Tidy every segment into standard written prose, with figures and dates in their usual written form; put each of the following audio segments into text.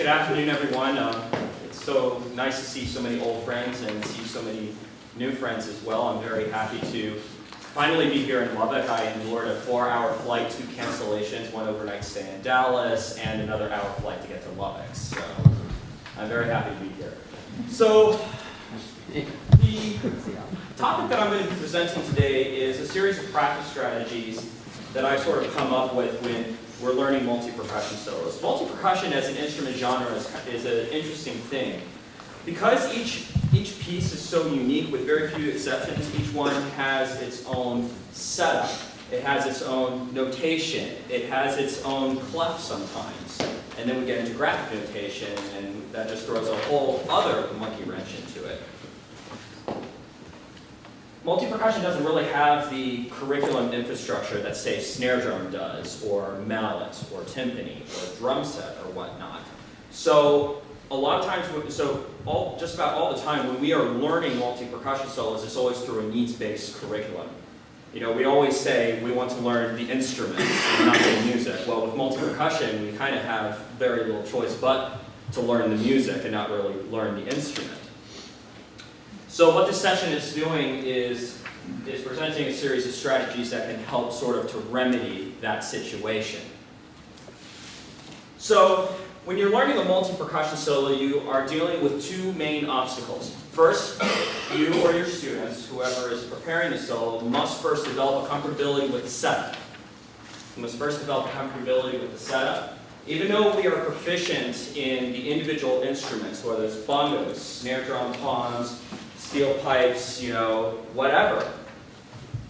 good afternoon, everyone. It's so nice to see so many old friends and see so many new friends as well. I'm very happy to finally be here in Lubbock. I endured a 4-hour flight, 2 cancellations, 1 overnight stay in Dallas, and another hour flight to get to Lubbock. So I'm very happy to be here. So the topic that I'm going to be presenting today is a series of practice strategies that I've sort of come up with when we're learning multi-percussion solos. Multi-percussion as an instrument genre is an interesting thing. Because each piece is so unique with very few exceptions, each one has its own setup. It has its own notation. It has its own clef sometimes. And then we get into graphic notation, and that just throws a whole other monkey wrench into it. Multi-percussion doesn't really have the curriculum infrastructure that, say, snare drum does, or mallet, or timpani, or drum set, or whatnot. So a lot of times, just about all the time, when we are learning multi-percussion solos, it's always through a needs-based curriculum. You know, we always say we want to learn the instruments, not the music. Well, with multi-percussion, we kind of have very little choice but to learn the music and not really learn the instrument. So what this session is doing is presenting a series of strategies that can help sort of to remedy that situation. So when you're learning a multi-percussion solo, you are dealing with 2 main obstacles. First, you or your students, whoever is preparing the solo, must first develop a comfortability with the setup. You must first develop a comfortability with the setup. Even though we are proficient in the individual instruments, whether it's bongos, snare drum, toms, steel pipes, you know, whatever,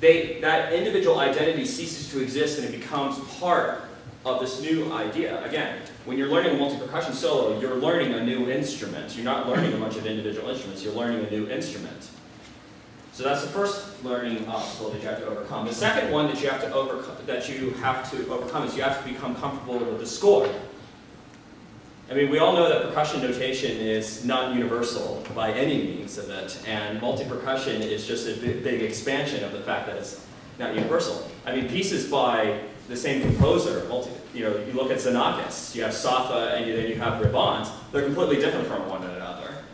that individual identity ceases to exist and it becomes part of this new idea. Again, when you're learning a multi-percussion solo, you're learning a new instrument. You're not learning a bunch of individual instruments, you're learning a new instrument. So that's the first learning obstacle that you have to overcome. The second one that you have to overcome is you have to become comfortable with the score. I mean, we all know that percussion notation is not universal by any means of it, and multi-percussion is just a big expansion of the fact that it's not universal. I mean, pieces by the same composer, you look at sonatas, you have Safa and then you have Riband, they're completely different from one another.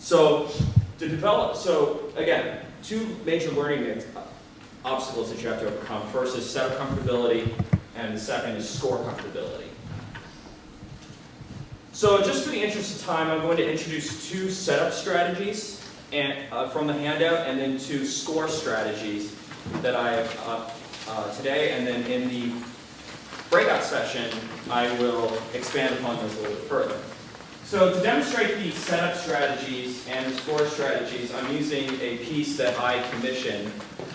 So again, 2 major learning obstacles that you have to overcome. First is setup comfortability, and the second is score comfortability. So just for the interest of time, I'm going to introduce 2 setup strategies from the handout, and then 2 score strategies that I have today, and then in the breakout session, I will expand upon those a little bit further. So to demonstrate the setup strategies and the score strategies, I'm using a piece that I commissioned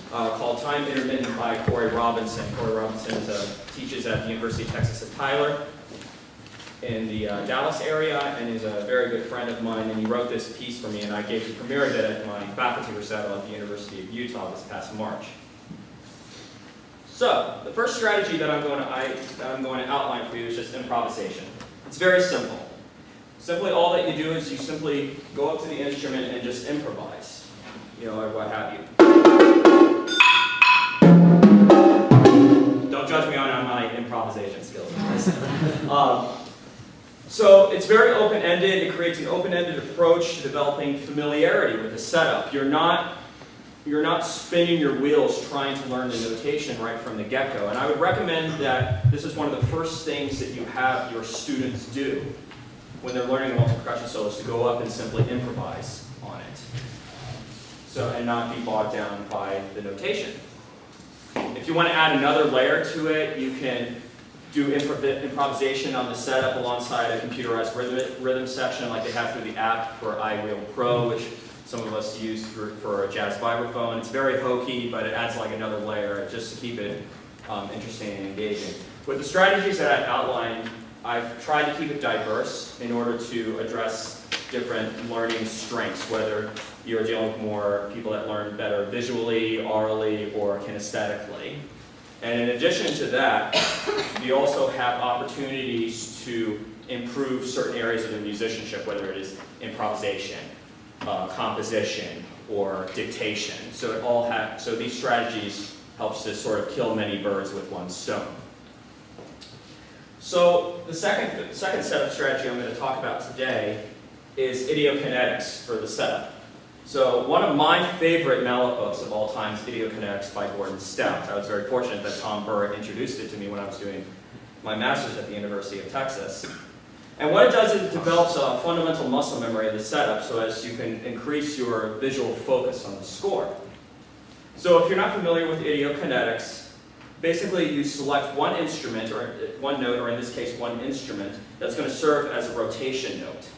called Time Intermittent by Corey Robinson. Corey Robinson teaches at the University of Texas at Tyler in the Dallas area, and is a very good friend of mine, and he wrote this piece for me, and I premiered it at my faculty recital at the University of Utah this past March. So the first strategy that I'm going to outline for you is just improvisation. It's very simple. Simply all that you do is you simply go up to the instrument and just improvise, or what have you. Don't judge me on my improvisation skills. So it's very open-ended. It creates an open-ended approach to developing familiarity with the setup. You're not spinning your wheels trying to learn the notation right from the get-go. And I would recommend that this is one of the first things that you have your students do when they're learning multi-percussion solos, to go up and simply improvise on it. And not be bogged down by the notation. If you want to add another layer to it, you can do improvisation on the setup alongside a computerized rhythm section like they have through the app for iReal Pro, which some of us use for a jazz vibraphone. It's very hokey, but it adds like another layer just to keep it interesting and engaging. With the strategies that I've outlined, I've tried to keep it diverse in order to address different learning strengths, whether you're dealing with more people that learn better visually, orally, or kinesthetically. And in addition to that, you also have opportunities to improve certain areas of the musicianship, whether it is improvisation, composition, or dictation. So these strategies helps to sort of kill many birds with one stone. So the second setup strategy I'm going to talk about today is idiokinetics for the setup. So one of my favorite mallet books of all time is Idiokinetics by Gordon Stout. I was very fortunate that Tom Burr introduced it to me when I was doing my master's at the University of Texas. And what it does is it develops a fundamental muscle memory of the setup so as you can increase your visual focus on the score. So if you're not familiar with idiokinetics, basically you select one instrument, or one note, or in this case one instrument, that's going to serve as a rotation note.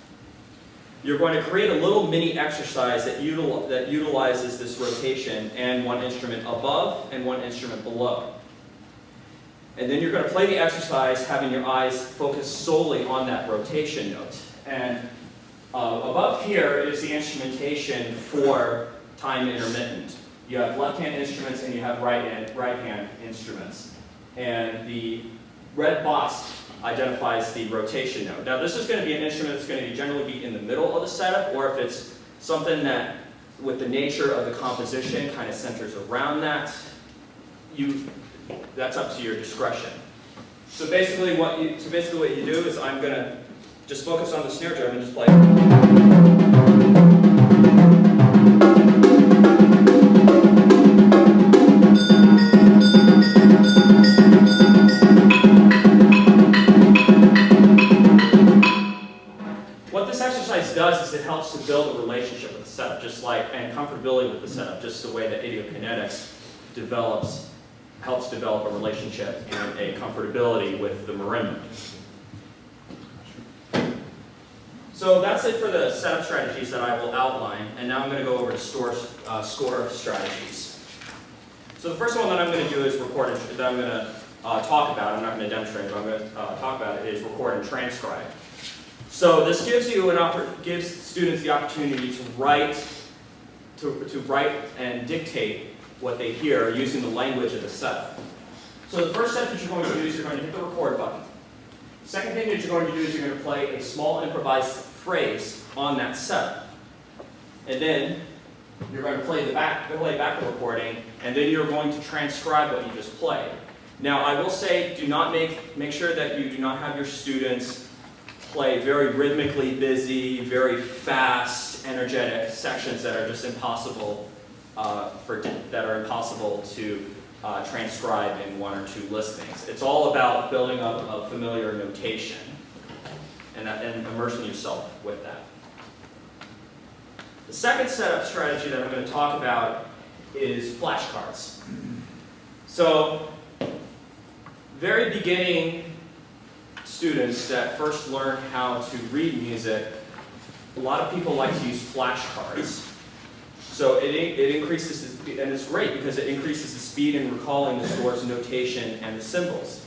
You're going to create a little mini exercise that utilizes this rotation and one instrument above and one instrument below. And then you're going to play the exercise having your eyes focus solely on that rotation note. And above here is the instrumentation for time intermittent. You have left-hand instruments and you have right-hand instruments. And the red box identifies the rotation note. Now this is going to be an instrument that's going to generally be in the middle of the setup, or if it's something that, with the nature of the composition, kind of centers around that, that's up to your discretion. So basically what you do is I'm going to just focus on the snare drum and just play. Does is it helps to build a relationship with the setup, and comfortability with the setup, just the way that idiokinetics helps develop a relationship and a comfortability with the marimba. So that's it for the setup strategies that I will outline, and now I'm going to go over to score strategies. So the first one that I'm going to do is record, that I'm going to talk about. I'm not going to demonstrate, but I'm going to talk about it, is record and transcribe. So this gives students the opportunity to write and dictate what they hear using the language of the setup. So the first step that you're going to do is you're going to hit the record button. The second thing that you're going to do is you're going to play a small improvised phrase on that setup. And then you're going to play back the recording, and then you're going to transcribe what you just played. Now I will say, make sure that you do not have your students play very rhythmically busy, very fast, energetic sections that are just impossible to transcribe in one or two listings. It's all about building up a familiar notation and immersing yourself with that. The second setup strategy that I'm going to talk about is flashcards. So, very beginning students that first learn how to read music, a lot of people like to use flashcards. So it increases, and it's great because it increases the speed in recalling the score's notation and the symbols.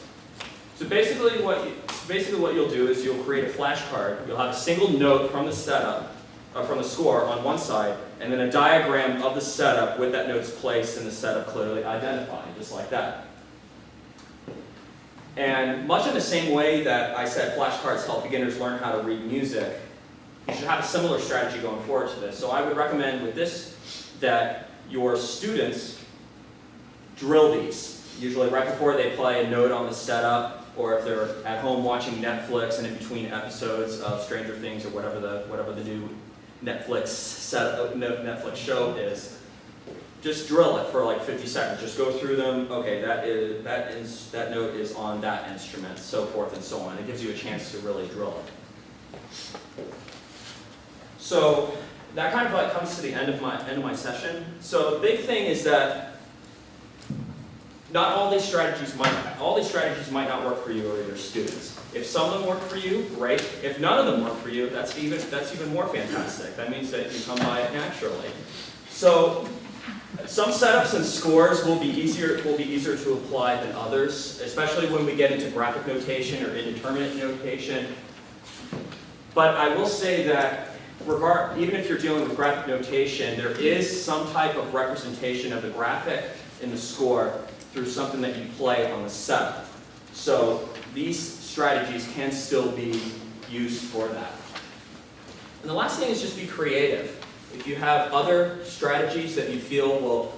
So basically what you'll do is you'll create a flashcard. You'll have a single note from the setup, from the score on one side, and then a diagram of the setup with that note's place in the setup clearly identified, just like that. And much in the same way that I said flashcards help beginners learn how to read music, you should have a similar strategy going forward to this. So I would recommend with this that your students drill these. Usually right before they play a note on the setup, or if they're at home watching Netflix and in between episodes of Stranger Things or whatever the new Netflix show is. Just drill it for like 50 seconds. Just go through them. Okay, that note is on that instrument, so forth and so on. It gives you a chance to really drill it. So that kind of like comes to the end of my session. So the big thing is that not all these strategies might not work for you or your students. If some of them work for you, great. If none of them work for you, that's even more fantastic. That means that you come by it naturally. So some setups and scores will be easier to apply than others, especially when we get into graphic notation or indeterminate notation. But I will say that even if you're dealing with graphic notation, there is some type of representation of the graphic in the score through something that you play on the setup. So these strategies can still be used for that. And the last thing is just be creative. If you have other strategies that you feel will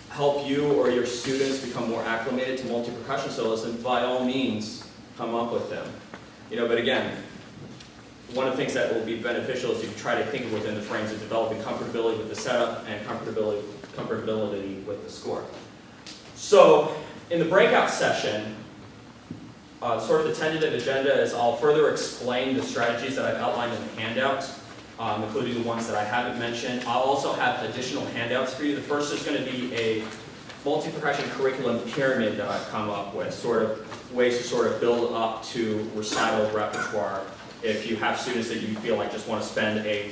help you or your students become more acclimated to multi-percussion solos, then by all means, come up with them. But again, one of the things that will be beneficial is you try to think within the frames of developing comfortability with the setup and comfortability with the score. So in the breakout session, sort of the tentative agenda is I'll further explain the strategies that I've outlined in the handout, including the ones that I haven't mentioned. I'll also have additional handouts for you. The first is going to be a multi-percussion curriculum pyramid that I've come up with, sort of ways to sort of build up to recital repertoire if you have students that you feel like just want to spend a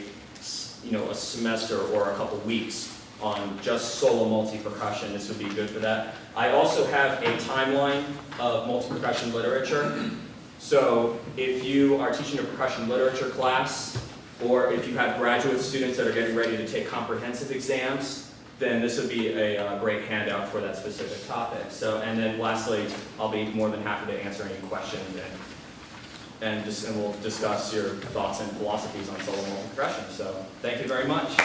semester or a couple weeks on just solo multi-percussion. This would be good for that. I also have a timeline of multi-percussion literature. So if you are teaching a percussion literature class, or if you have graduate students that are getting ready to take comprehensive exams, then this would be a great handout for that specific topic. And then lastly, I'll be more than happy to answer any questions and we'll discuss your thoughts and philosophies on solo multi-percussion. So thank you very much.